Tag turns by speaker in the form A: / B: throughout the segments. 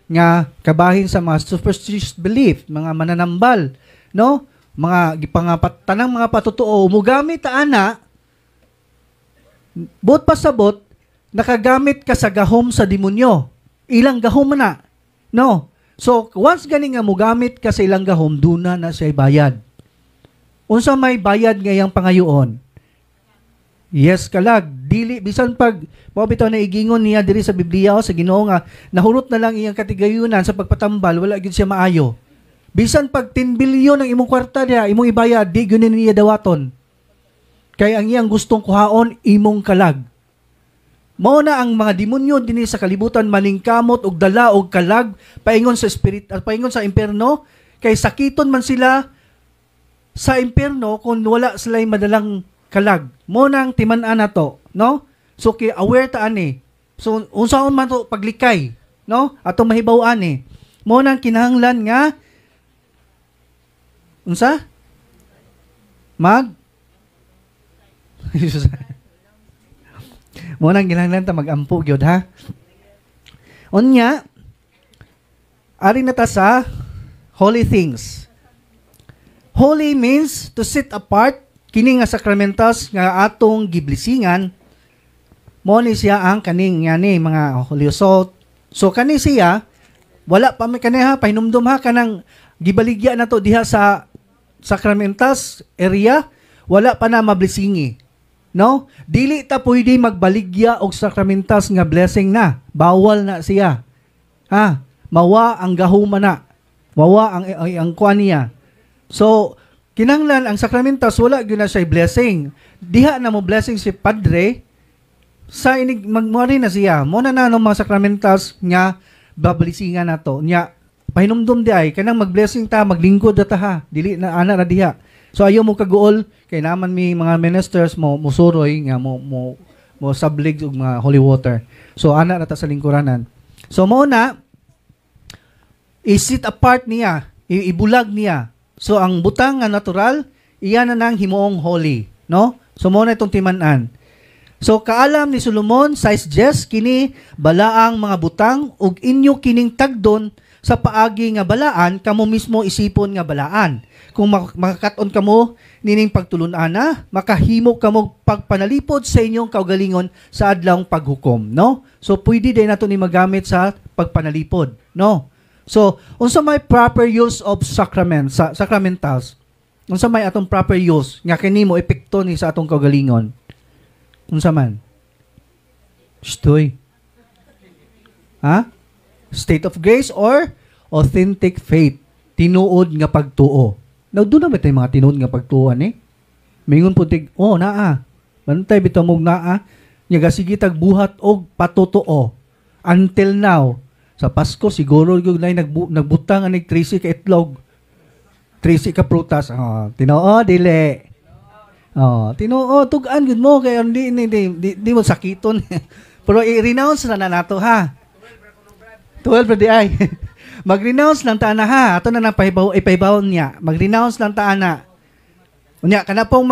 A: nga kabahin sa mga superstitious belief, mga mananambal, no? Mga tanang mga patutuo, mugamit ta ana, bot pasabot, nakagamit ka sa gahom sa demonyo. Ilang gahom na, no? So, once gani nga mugamit ka sa ilang gahom, duna na siya bayad. Unsa may bayad ngayang pangayoon? Yes, kalag. Dili, bisan pag, bitaw na igingon niya diri sa Biblia o sa Ginoo nga, nahurot na lang iyang katigayunan sa pagpatambal, wala gid siya maayo. Bisan pag 10 bilyon ang imong kwarta niya, imong ibayad, di gyud niya dawaton. Kay ang iyang gustong kuhaon, imong kalag. Mao na ang mga demonyo dinhi sa kalibutan maningkamot og dala og kalag paingon sa spirit at paingon sa impierno, kay sakiton man sila sa impierno kung wala sila madalang kalag. Mo nang timan-an nato, no? So kay aware ta ani. So unsaon man to paglikay, no? Ato mahibaw-an ni. Mo nang kinahanglan nga unsa? Mo nang kinahanglan ta magampo gyud ha. Unya ari na ta sa holy things. Holy means to set apart. Kini nga sakramentals nga atong giblisingan, mo ni siya ang kaning ngani mga holy salt. So kani siya wala pa may kaniha pahinumdum ha kanang gibaligya na to diha sa sakramentals area, wala pa na mablisingi. No? Dili ta pwede magbaligya og sakramentals nga blessing na. Bawal na siya. Ha? Mawa ang gahuma na. Mawa ang kuan niya. So kinanglan ang sakramentas wala gyud na siya blessing. Diha na mo blessing si Padre sa inig magmori na siya. Mo na no mga sakramentas nga bablisingan nato. Nya pahinumdum di ay kanang magblessing ta, maglingkod ta ha. Dili na ana na diha. So ayo mo kaguol kay naman mi mga ministers mo musuroy nga mo sablig og mga holy water. So ana na ta sa lingkuranan. So mo na i-sit apart niya, ibulag niya. So, ang butang nga natural, iyan na nang himuong holy. No? So, muna itong timanan. So, kaalam ni Solomon, says kini, balaang mga butang, ug inyo kining tagdon sa paagi nga balaan, kamo mismo isipon nga balaan. Kung makakaton kamo, nining pagtulunana, makahimo kamo pagpanalipod sa inyong kaugalingon sa adlawng paghukom. No? So, pwede din nato ni magamit sa pagpanalipod. No? So, unsa may proper use of sacramentals? Unsa may atong proper use nga kini mo epekto ni sa atong kaugalingon? Unsa man? Stoy. Ha? State of grace or authentic faith? Tinuod nga pagtuo. Now, doon na ba tayo mga tinuod nga pagtuon eh? Mingon po tig, naa. Bantay bitaw mong naa. Nga sige tagbuhat og patutuo. Until now, sa Pasko, siguro yung nagbutang anig 13 ka itlog. 13 ka prutas. Tinoo, dili. Tinoo, tugaan yun mo. Kaya di mo sakiton. Pero i-renounce na nato, ha? 12 pa di ay. Mag-renounce lang ta na, ha? Ato na nang ipahibaw niya. Mag-renounce lang ta na. Unya, kana pong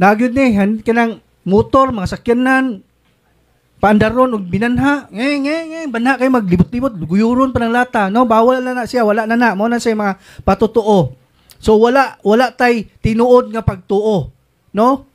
A: nagyod ni, kanang motor, mga sakyanan, paandaron og binanha, banha kay maglibot-libot, guyuron pa ng lata, no? Bawal na siya, wala na. Mo na siya mga patutuo. So wala tay tinuod nga pagtuo, no?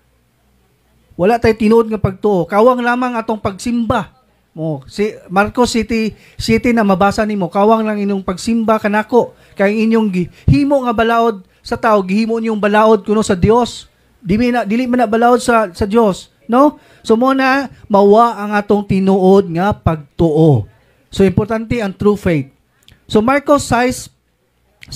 A: Wala tay tinuod nga pagtuo. Kawang lamang atong pagsimba. Mo si Marcos City na mabasa nimo, kawang lang inyong pagsimba kanako, kay inyong himo nga balaod sa tao, gihimo niyong balaod kuno sa Dios. Dili man na balaod sa Dios. No? So muna, mawa ang atong tinuod nga pagtuo. So importante ang true faith. So Marcos 5:5,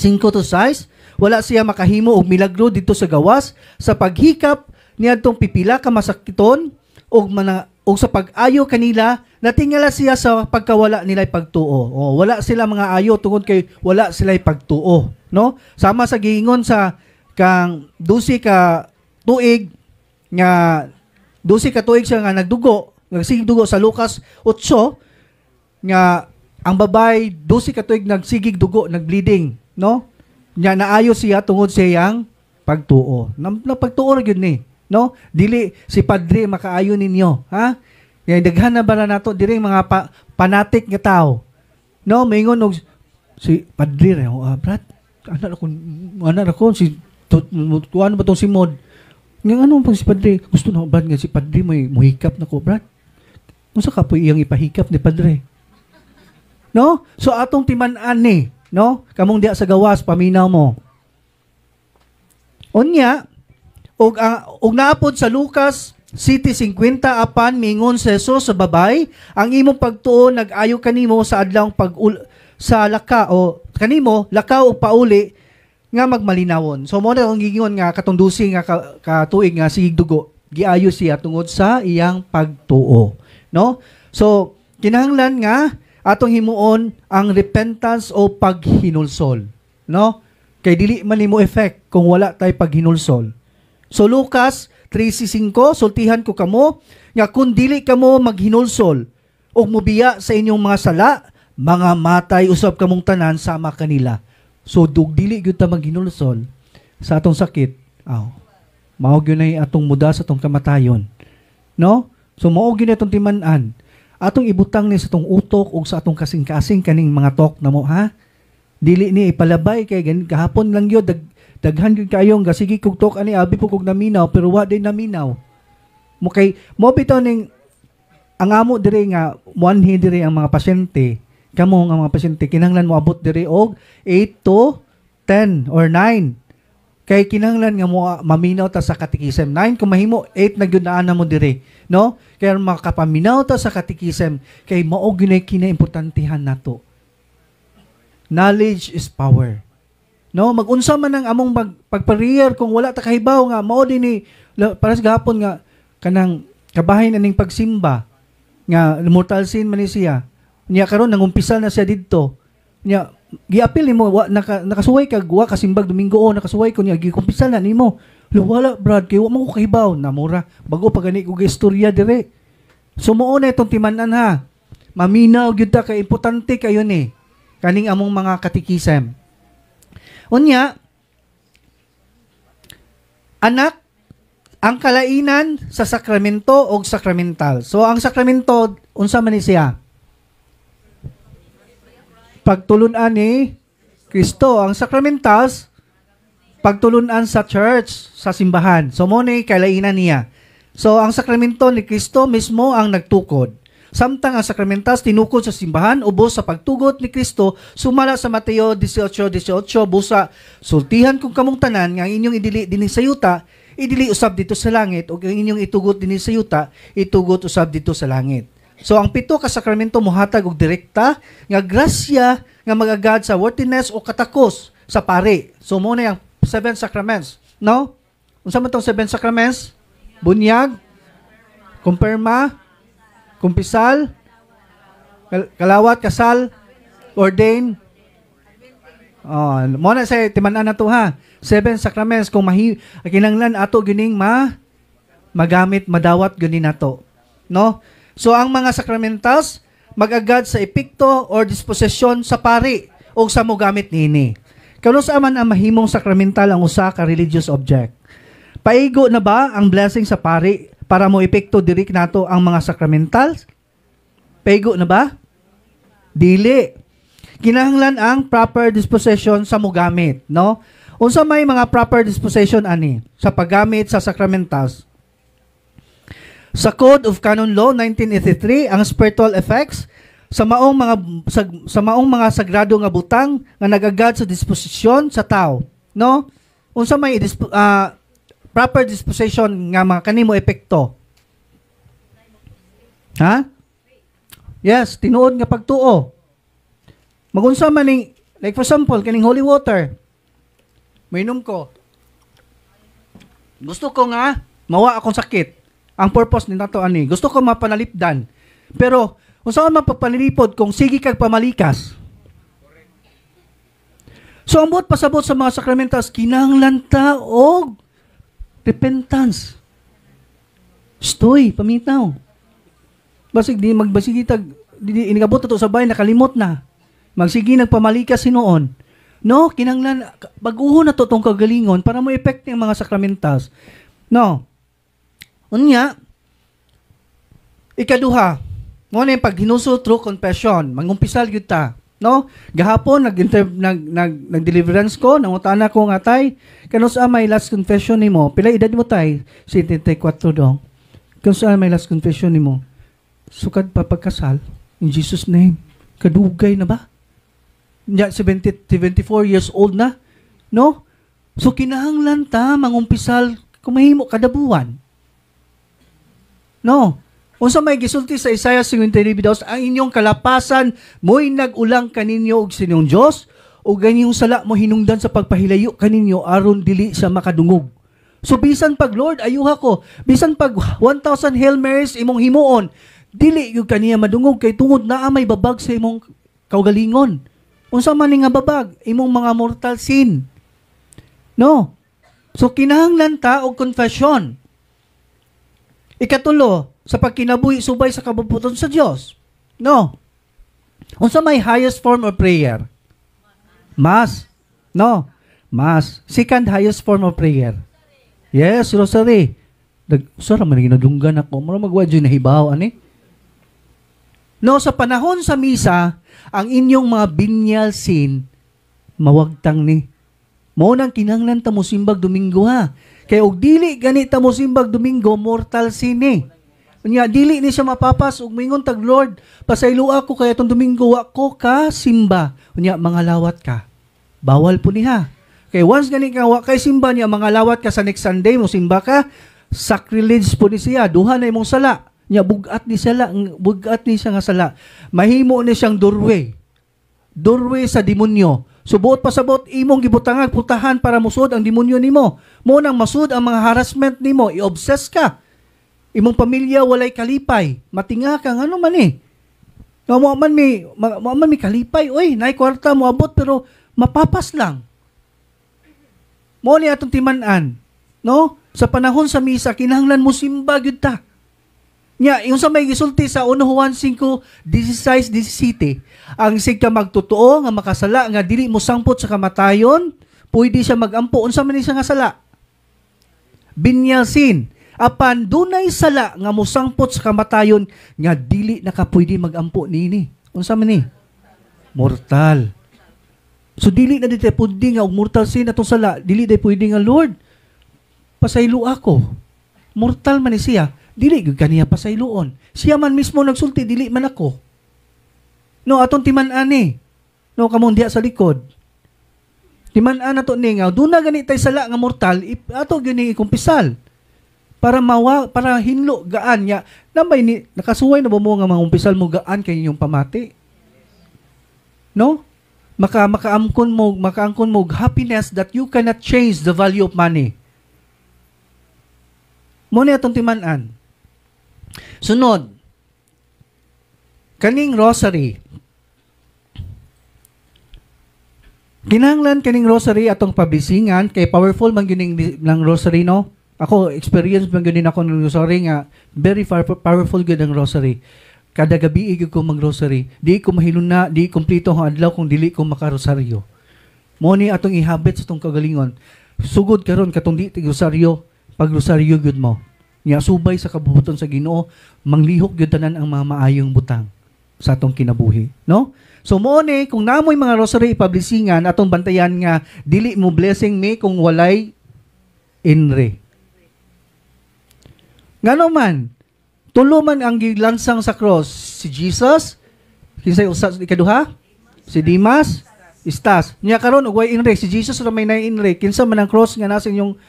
A: wala siya makahimo og milagro dito sa gawas sa paghikap niadtong pipila ka masakiton og sa pag-ayo kanila, natingala siya sa pagkawala nila'y pagtuo. Wala sila mga ayo tungod kay wala sila'y pagtuo, no? Sama sa giingon sa kang 12 ka tuig nga 12 ka tuig siya nga nagsigig dugo sa Lucas 8 nga ang babay 12 ka tuig nagsigig dugo, nagbleeding, no? Nya naayo siya tungod sa iyang pagtuo. Pagtuo gyud ni, no? Dili si Padre makaayo ninyo, ha? Kaya daghan na ba nato diri mga panatik nga tao. No, maingon og si padre brad, anak ako si ano ba tong si Mod? Nga ano pag si padre, gusto na brad nga si padre may muhikap nako brad. Unsa ka po iyang ipahikap ni padre? No? So atong timan-an ni, no? Kamong diha sa gawas paminaw mo. Unya, og naapod sa Lucas City 50 apan mingon sa Jesus sa babay, ang imong pagtuo nag-ayo kanimo sa adlawng sa laka o kanimo lakaw og pauli nga magmalinawon. So mo na ang gigingon nga katong dusi nga katuig nga sigig dugo, giayo siya tungod sa iyang pagtuo, no? So kinahanglan nga atong himuon ang repentance o paghinulsol, no? Kay dili man nimo effect kung wala tay paghinulsol. So Lucas 3:5, sultihan ko kamo nga kung dili kamo maghinulsol o mubiya sa inyong mga sala, mga matay usab kamong tanan sama kanila. So dug dili gyud ta maghinulsol sa atong sakit. Mao gyud nay atong muda sa atong kamatayon. No? So mao gyud atong timan-an. Atong ibutang ni sa atong utok ug sa atong kasing-kasing kaning mga talk namo ha. Dili ni ipalabay kay gahapon lang gyud daghan gyud kayong sige kog talk ani abi po kog naminaw pero wa din naminaw. Mo kay mo bitaw ning ang amo diri nga muanhi diri ang mga pasyente, kamo nga mga pasyente kinahanglan mo abot diri og 8 to 10 or 9. Kay kinahanglan nga mo maminaw ta sa katikisem 9 kung mahimo 8 na gyud na mo diri, no? Kaya makapaminaw ta sa katikisem kay mao gyud kinaimportantehan nato. Knowledge is power. No, mag-unsa man ang among pagparier kung wala ta kahibaw nga mao din ni para sa gahapon nga kanang kabahin aning pagsimba nga mortal sin man ni siya. Niya karon nangumpisal na siya didto. Niya giapil nimo nakasuway kag wa kasimbag Domingo o nakasuway ko niya gikumpisal na nimo. Wala brad kay wa mo ko kahibaw na mura bago pa gani ko istorya dire. So mao na itong timan-an ha. Maminaw gyud ta kay importante kayo ni kaning among mga katikisem. Unya, anak, ang kalainan sa sakramento o sakramental. So, ang sakramento, unsa man ni siya? Pagtulunan ni Kristo. Ang sakramentals, pagtulunan sa church, sa simbahan. So, mo ni kalainan niya. So, ang sakramento ni Kristo mismo ang nagtukod. Samtang ang sakramentals tinukod sa simbahan ubos sa pagtugot ni Kristo sumala sa Mateo 18:18 busa sultihan kung kamong tanan nga inyong idili dinhi sa yuta idili usab dito sa langit ug ang inyong itugot dinhi sa yuta itugot usab dito sa langit. So ang pito ka sakramento mohatag og direkta nga grasya nga magagad sa worthiness o katakos sa pari. So mo na yung 7 sacraments, no? Unsa man tong 7 sacraments? Bunyag, kumpirma, kumpisal, kalawat, kasal, ordain. Mo na say timan-an na to ha. 7 sacraments kung kinahanglan ato gining magamit madawat gani nato. No? So ang mga sakramentals magagad sa epikto or disposisyon sa pari o sa mogamit nini. Kano sa man ang mahimong sakramental ang usa ka religious object? Paigo na ba ang blessing sa pari para mo epekto diri nato ang mga sakramentals? Paigo na ba? Dili. Kinahanglan ang proper disposition sa mogamit, no? Unsa may mga proper disposition ani sa paggamit sa sakramentals? Sa Code of Canon Law 1983, ang spiritual effects sa maong mga sagrado nga butang nga nagagad sa disposisyon sa tao, no? Unsa may proper disposition nga mga kanimo epekto? Ha? Yes, tinuod nga pagtuo. Magunsa man ning like for example kaning holy water. Mainom ko. Gusto ko nga mawa akong sakit. Ang purpose ni nato ani, gusto ko mapanalipdan. Pero unsa man mapapanilipod kung sige kag pamalikas? So ang buot pasabot sa mga sakramentals kinahanglan ta og repentance. Stoy, pamitaw. Basig di magbasigi tag di inigabot to sa bahay nakalimot na. Magsigi nagpamalikas sinuon. No, kinahanglan baguhon na to tong kagalingon para mo epekto ang mga sakramentals. No. Unya, ikaduha, mo na yung paghinuso through confession. Mangumpisal gyud ta. No? Gahapon nag-deliverance ko, nangutana ko nga tay, kano sa may last confession nimo? Pila edad mo tay? 74 dong. Kano sa may last confession nimo? Sukad pa pagkasal in Jesus name. Kadugay na ba? 74 years old na, no? So kinahanglan ta mangumpisal kumahimo kada buwan. No. Unsa may gisulti sa Isaiah 53:2, ang inyong kalapasan mo'y nag-ulang kaninyo og sinyong Dios, o ganyong sala mo hinungdan sa pagpahilayo kaninyo aron dili sa makadungog. So bisan pag Lord ayuha ko, bisan pag 1,000 Hail Marys imong himuon, dili gyud kaniya madungog kay tungod naa may babag sa imong kaugalingon. Unsa man ni nga babag? Imong mga mortal sin. No. So kinahanglan ta og confession. Ikatulo, sa pagkinabuhi subay sa kabubuton sa Dios. No. Unsa may highest form of prayer? Mass. No. Mass. Second highest form of prayer. Yes, rosary. Sara man ginadunggan ako. Mura magwa dyan nahibaw ani. No, sa panahon sa misa, ang inyong mga binyal sin mawagtang ni. Mao nang kinahanglan ta mo simbag Domingo ha. Kay og dili gani ta mo simbag Domingo, mortal sin ni. Unya dili ni siya mapapas ug mingon tag Lord, pasaylo ako kay atong Domingo wa ko ka simba. Unya mga lawat ka. Bawal po niha. Kay once gani ka wa kay simba niya mga lawat ka sa next Sunday mo simba ka, sacrilege po ni siya, duha na imong sala. Nya bugat ni siya nga sala. Mahimo ni siyang doorway. Doorway sa demonyo. Subuot pasabot imong gibutangag putahan para musud ang demonyo nimo. Mo nang masud ang mga harassment nimo, i-obsess ka. Imong pamilya walay kalipay, matinga ka ngano man eh. Mo man mi kalipay, oy, nay kwarta mo abot pero mapapas lang. Mo ni atong timan-an, no? Sa panahon sa misa kinahanglan mo simba gyud ta. Nya, yung sa may gisulti sa 1 Juan 5:16-17, ang sig ka magtotoo nga makasala nga dili mo sangpot sa kamatayon, pwede siya magampo. Unsa man ni siya nga sala? Binyal sin. Apan dunay sala nga mosangpot sa kamatayon nga dili nakapwede magampo nini. Unsa man ni? Mortal. So dili na dito pwede nga mortal sin atong sala, dili day pwede nga Lord. Pasaylo ako. Mortal man ni siya. Dili gyud kaniya pasayloon. Siya man mismo nagsulti, dili man ako. No, atong timan-an ni. No, kamong diha sa likod. Timan-an nato ni nga duna gani tay sala nga mortal, ato gani ikumpisal. Para hinlo gaan nya. Namay ni nakasuway na ba mo nga mangumpisal mo gaan kay inyong pamati? No? Makaangkon mo happiness that you cannot change the value of money. Mo ni atong timan-an. Sunod, kaning rosary. Kinahanglan kaning rosary atong pabisingan kay powerful man gining ng rosary no. Ako experience man gyud ako ng rosary nga very powerful gyud ang rosary. Kada gabi gyud ko mag-rosary. Di ko mahiluna, di kompleto ang adlaw kung dili ko makarosaryo. Mo ni atong ihabit sa atong kagalingon. Sugod karon katong di rosaryo, pag rosaryo gyud mo. Nya subay sa kabubuton sa Ginoo, manglihok gyud tanan ang mga maayong butang sa atong kinabuhi, no? So mo ni kung namoy mga rosary ipablisingan atong bantayan nga dili mo blessing me kung walay inre. Ngano man tulo man ang gilansang sa cross si Jesus, kinsay usa ikaduha? Si Dimas, Istas. Nya karon ug way inre si Jesus ra may nay inre, kinsa man ang cross nga nasa inyong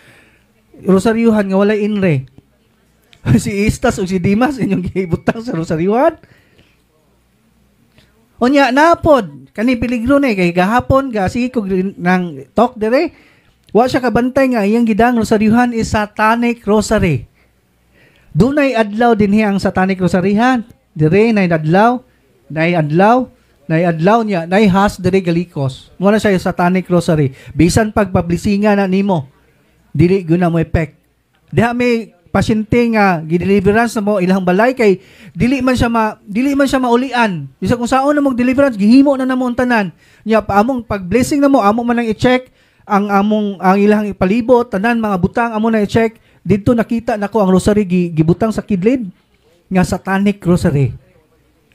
A: rosaryuhan nga walay inre? Si Istas o si Dimas inyong gibutang sa rosaryuhan. Unya napod kani peligro ni kay gahapon sige ko nang talk dire. Wa siya kabantay nga iyang gidang rosaryuhan is satanic rosary. Dunay adlaw dinhi ang satanic rosaryhan. Dire nay adlaw niya nay has dire galikos. Mo na siya satanic rosary. Bisan pagpablisingan na nimo dili gyud na mo effect. Diha may pasyente nga gideliverance na mo ilang balay kay dili man siya maulian. Bisa kung saon na mo deliverance gihimo na namo tanan. Nya among pag blessing na mo amo man nang i-check ang ilang ipalibot tanan mga butang amo na i-check didto nakita nako ang rosary gibutang sa kidlid nga satanic rosary.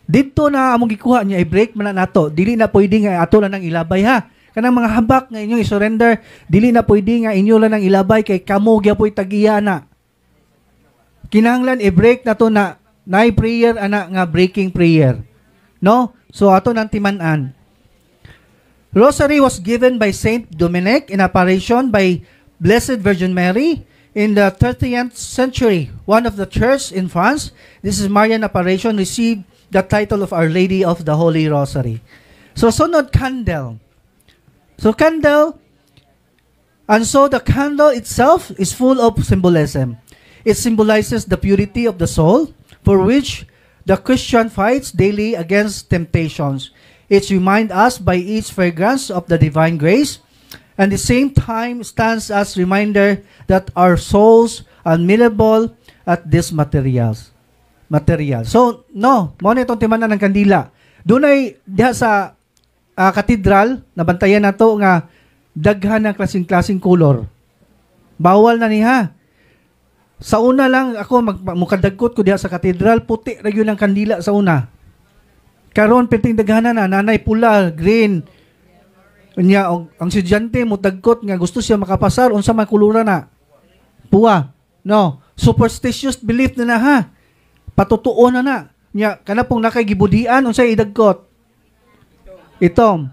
A: Dito na among gikuha niya i-break man na nato. Dili na pwede nga ato lang nang ilabay ha. Kanang mga habak nga inyong i-surrender, dili na pwede nga inyo lang nang ilabay kay kamo gyapon tagiya na. Kinahanglan i-break na to na prayer ana nga breaking prayer. No? So ato nang timan-an. Rosary was given by Saint Dominic in apparition by Blessed Virgin Mary in the 30th century. One of the church in France, this is Marian apparition, received the title of Our Lady of the Holy Rosary. So sunod candle. So candle, and so the candle itself is full of symbolism. It symbolizes the purity of the soul, for which the Christian fights daily against temptations. It reminds us by its fragrance of the divine grace, and at the same time stands as reminder that our souls are malleable at these materials. So, no, mo na itong timanan ng kandila. Dunay diha sa katedral, nabantayan na to nga daghan ng klaseng-klaseng color. Bawal na niha. Sa una lang, ako mukadagkot ko diha sa katedral, puti ra gyud ang kandila sa una. Karon piting daghanan na, nanay pula, green. Unya, ang estudyante mo dagkot nga gusto siya makapasar, unsa man kulura na? Puwa. No. Superstitious belief na ha. Patutuo na. Nya, kana pong nakaigibudian, unsay idagkot? Itom.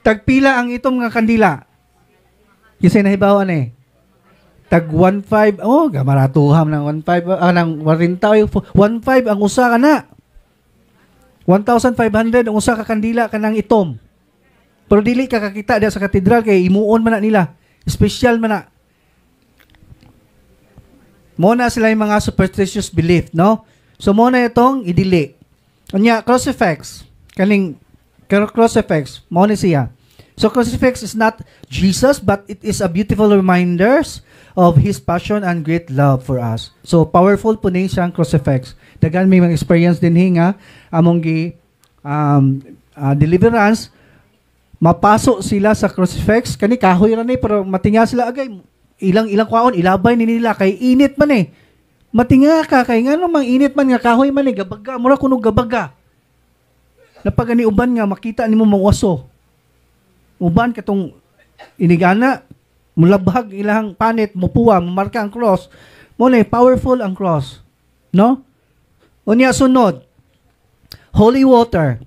A: Tagpila ang itom nga kandila. Kisay nahibawan eh. Tag 1.5, gamaratuham ng 1.5, ng 40, 1.5 ang usa ka na. 1,500 ang usa ka kandila kanang itom. Pero dili ka kakita diha sa katedral kay imuon man na nila. Special man na. Muna sila yung mga superstitious belief, no? So muna itong idili. Anya crucifix, kaning crucifix, muna siya. So crucifix is not Jesus, but it is a beautiful reminders of His passion and great love for us. So powerful po ni siyang crucifix. Dagan may mga experience din hinga among deliverance, mapasok sila sa crucifix, kani kahoy ra ni pero matinga sila agay ilang kwaon ilabay ni nila kay init man eh. Matinga ka kay ngano mang init man nga kahoy man eh gabaga mura kuno gabaga. Napagani uban nga makita nimo mawaso. Uban katong inigana mulabhag ilang panit mupuwa marka ang cross. Mo na powerful ang cross. No? Unya sunod. Holy water.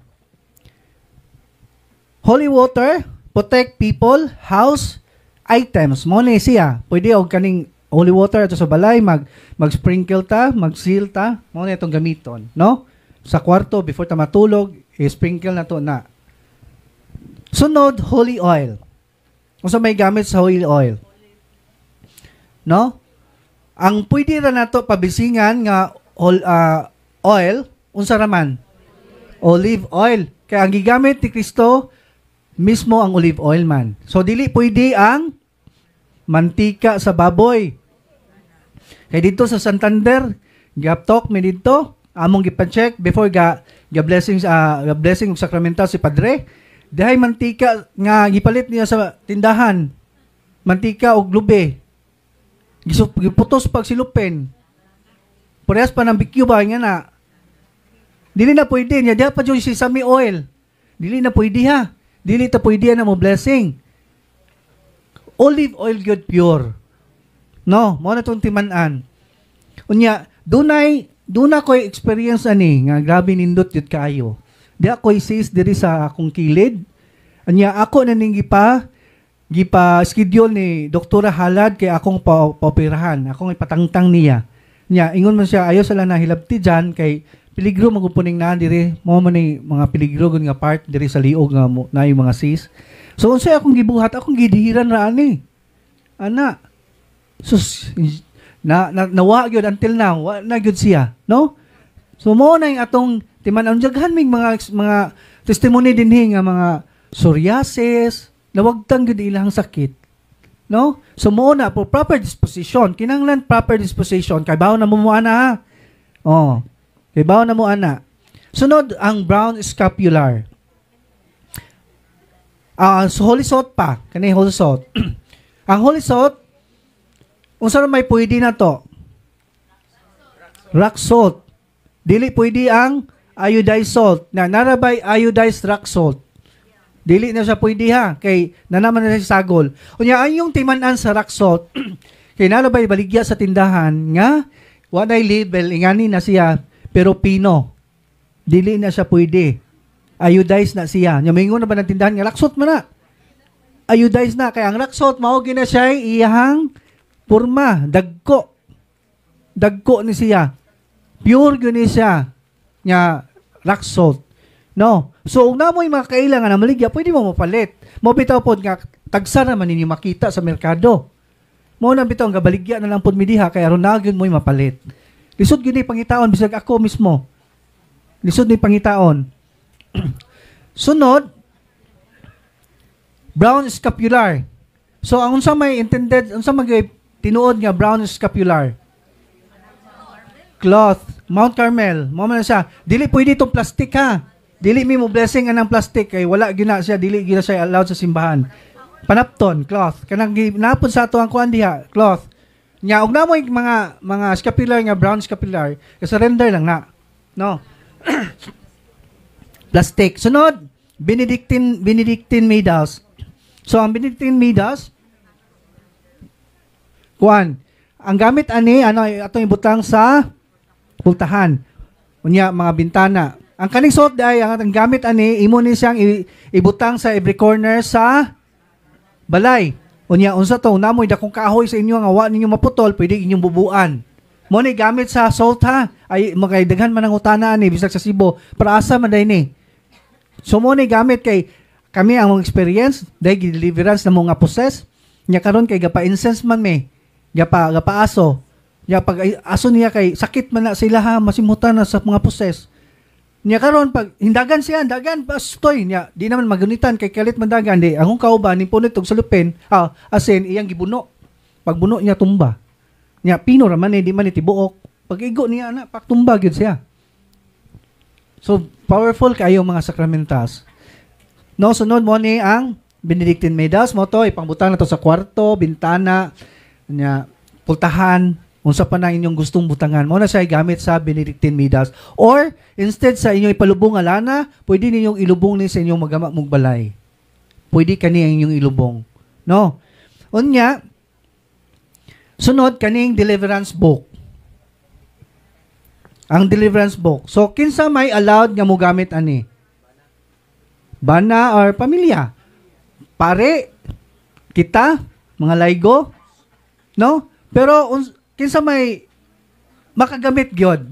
A: Holy water protect people, house, items. Mo na siya. Pwede og kaning holy water ato sa balay mag-sprinkle ta, mag-seal ta. Mo na itong gamiton, no? Sa kwarto before ta matulog, i-sprinkle na to na. Sunod, holy oil. Unsa may gamit sa holy oil? No? Ang pwede ra nato pabisingan nga oil, unsa raman? Olive oil. Kaya ang gigamit ni Kristo mismo ang olive oil man. So dili pwede ang mantika sa baboy. Kaya dito sa Santander, gaptok mi dito, among gipa-check before blessing sacramental si Padre. Dahay mantika nga gipalit niya sa tindahan. Mantika og lube. Giputos pag silupin. Parehas pa ng BQ ba nga na. Dili na pwede niya. Diya pa dyan si sesame oil. Dili na pwede ha. Dili ta pwede na mo blessing. Olive oil good pure. No, mo na itong timanan. Unya, duna ko'y experience ani nga grabe nindot yun kayo. Di ako'y sis diri sa akong kilid. Anya ako na ning gipa schedule ni Doktora Halad kay akong paoperahan. Akong ipatangtang niya. Nya ingon man siya ayo sala na hilabti dyan kay peligro magupuning na diri mo man ni mga peligro gun nga part diri sa liog nga na yung mga sis. So unsay akong gibuhat, akong gidihiran ra ani. Ana. Sus nawa gyud until now, wa na gyud siya, no? So mo na yung atong timan-an jaghan mig mga testimony dinhi nga mga psoriasis, nawagtang gyud ilang sakit. No? So mo na for proper disposition, kinahanglan proper disposition kay bawo na mo ana ha. Oh. Kay bawo na mo ana. Sunod ang brown scapular. So holy salt pa, kanay holy salt. Ang holy salt unsa may pwede na to? Rock salt. Dili pwede ang iodized salt, na narabay iodized rock salt. Dili na siya pwede ha, kay nanaman na siya sagol. Unya, ay yung timanan sa rock salt, kay narabay baligya sa tindahan, nga, walay label, ingani na siya, pero pino. Dili na siya pwede. Iodized na siya. Nya, maingon na ba ng tindahan, nga rock salt man na. Iodized na, kaya ang rock salt, maugin na siya, iyahang purma, dagko. Dagko ni siya. Pure yun ni siya. Nga, rock salt. No. So, kung na mo yung mga kailangan na maligya, pwede mo mapalit. Mo bitaw po nga, tagsa naman ninyo makita sa merkado. Mo na bitaw nga, baligya na lang po midiha, kaya ron na yun mo yung mapalit. Lisod yun yung pangitaon, bisag ako mismo. Lisod yung pangitaon. Sunod, brown scapular. So, ang unsa may intended, unsa may tinuod nga brown scapular? Cloth. Mount Carmel. Mo man siya. Dili pwede itong plastic ha. Dili mi mo blessing anang plastic kay wala gina siya, dili gina siya allowed sa simbahan. Panapton, cloth. Kanang napod sa ato ang kuan diha, cloth. Nya og namo mga scapular nga brown scapular, surrender lang na. No. Plastic. Sunod, Benedictine medals. So ang Benedictine medals kuan, ang gamit ani ano atong ibutang sa pultahan. Unya mga bintana. Ang kaning suot ay ang gamit ani imo ni siyang ibutang sa every corner sa balay. Unya unsa to namoy dakong kahoy sa inyo nga wa ninyo maputol, pwede inyong bubuan. Mo ni gamit sa salt ha. Ay magdaghan man ang utana ani bisag sa Cebu. Para asa man day ni. So mo ni gamit kay kami ang experience dahil deliverance na mga possess. Nya karon kay gapa incense man me. Gapa aso. Nya pag aso niya kay sakit man na sila ha, masimutan na sa mga possess. Nya karon pag hindagan siya, dagan bastoy niya, di naman magunitan kay kalit man dagan di. Ang kauban ni punit og salupin, asin iyang gibuno. Pag buno niya tumba. Nya pino ra man di man tibuok. Pag igo niya na paktumba gyud siya. So powerful kayo mga sakramentals. No, sunod mo ni ang Benedictine medals mo to ipangbutang na to sa kwarto, bintana, nya pultahan. Unsa pa na inyong gustong butangan, mo na siya gamit sa Benedictine medals. Or, instead sa inyong ipalubong nga lana, pwede ninyong ilubong ni sa inyong magama mong balay. Pwede kani ang inyong ilubong. No? Unya, sunod, kaning deliverance book. Ang deliverance book. So, kinsa may allowed nga mo gamit ani? Bana or pamilya? Pare? Kita? Mga laygo? No? Pero, kinsa may makagamit gyud.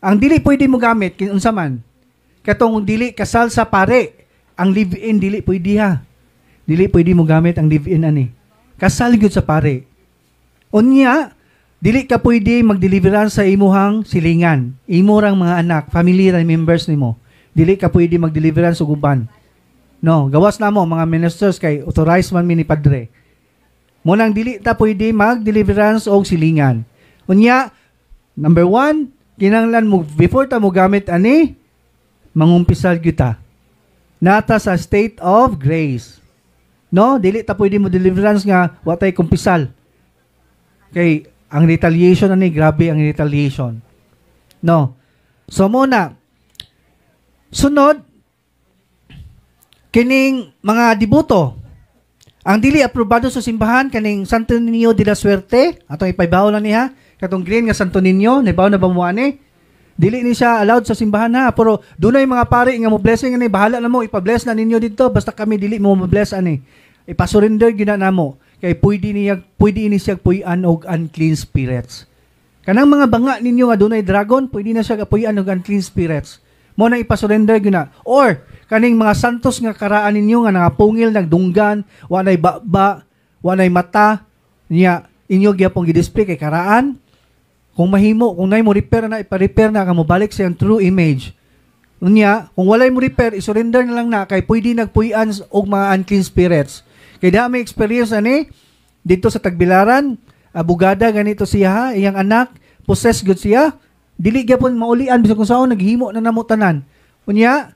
A: Ang dili pwede mo gamit kinsa man. Katong dili kasal sa pare, ang live-in dili pwede ha. Dili pwede mo gamit ang live-in ani. Kasal gyud sa pare. Unya, dili ka pwede magdeliverance sa imuhang silingan. Imo rang mga anak, family members nimo. Dili ka pwede magdeliverance og uban. No, gawas na mo mga ministers kay authorized man mi ni padre. Munang dili ta pwede mag-deliverance o silingan. Unya, number 1, kinahanglan mo, before ta mo gamit ani, mangumpisal kita. Nata sa state of grace. No? Dili ta pwede mo deliverance nga, watay kumpisal. Kay, ang retaliation ani, grabe ang retaliation. No? So, muna, sunod, kining mga dibuto, ang dili aprobado sa simbahan kaning Santo Niño de la Suerte, atong ipaybaw lang niya, katong green nga Santo Niño, nabaw na ba mo ani? Dili ni siya allowed sa simbahan ha, pero dunay mga pari nga mo blessing ani, bahala na mo ipa-bless na ninyo dito, basta kami dili mo mo-bless ani. Ipa-surrender gyud na mo kay pwede ini siya puy-an og unclean spirits. Kanang mga banga ninyo nga dunay dragon, pwede na siya puy-an og unclean spirits. Mo na ipa-surrender gyud na. Or kaning mga santos nga karaan ninyo nga nangapungil, nagdunggan, walay baba, walay mata, niya inyo gyapon gi-display kay karaan. Kung mahimo, kung nay mo repair na, ipa-repair na kamo balik sa iyang true image. Unya, kung walay mo repair, isurrender na lang na kay pwede nagpuy-an og mga unclean spirits. Kay dami experience ani dito sa Tagbilaran, abogada ganito siya ha, iyang anak, possess gud siya. Dili gyapon maulian bisag kung saan naghimo na namo tanan. Unya,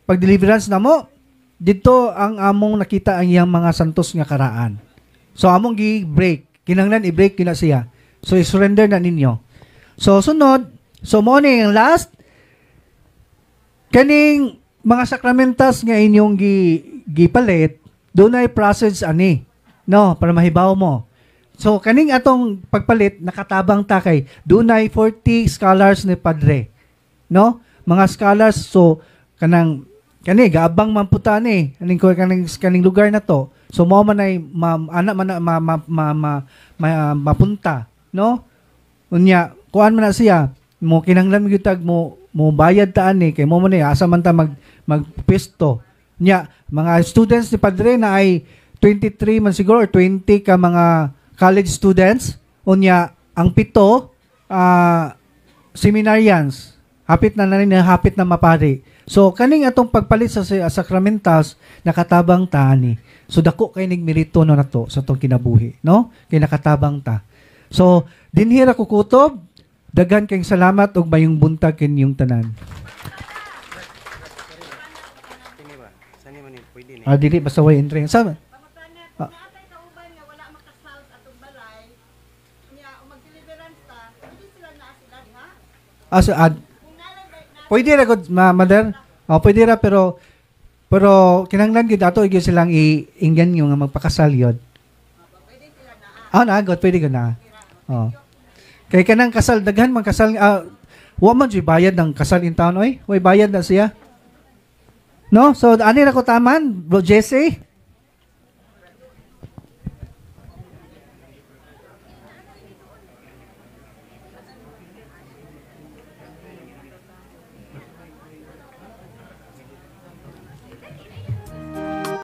A: pag deliverance na mo, dito ang among nakita ang iyang mga santos nga karaan. So among gi-break, kinahanglan i-break kina siya. So i-surrender na ninyo. So sunod, so mo ni ang last, Kaning mga sakramentas nga inyong gipalit, doon ay process ani. No, para mahibaw mo. So, kaning atong pagpalit, nakatabang ta kay doon ay 40 scholars ni Padre. No? Mga scholars, so, gaabang mamputa ni, kaning lugar na to. So, mo man ay, mapunta. No? Unya, kuan man na siya, mo kinanglan gyud mo bayad ta ani kay mo man ay asa man ta magpesto. Nya, mga students ni Padre na ay 23 man siguro or 20 ka mga college students. Unya, ang 7 seminarians. Hapit na mapari. So, kaning atong pagpalit sa sacramentals, nakatabang ta ani. So, dako kay nig merito no nato sa atong kinabuhi, no? Kay nakatabang ta. So, dinhira ko kutob, daghan kayong salamat ug mayong buntag kinyong tanan. Dili basta way entry. Sama. Pwede ra gud mother. Pwede ra pero kinahanglan gid ato gyud silang inggan yung magpakasal yun. Na pwede gud na. Kay kanang kasal daghan man kasal wa man jud bayad ng kasal in town oy. Way bayad na siya. No? So ani ra ko taman, Bro Jesse.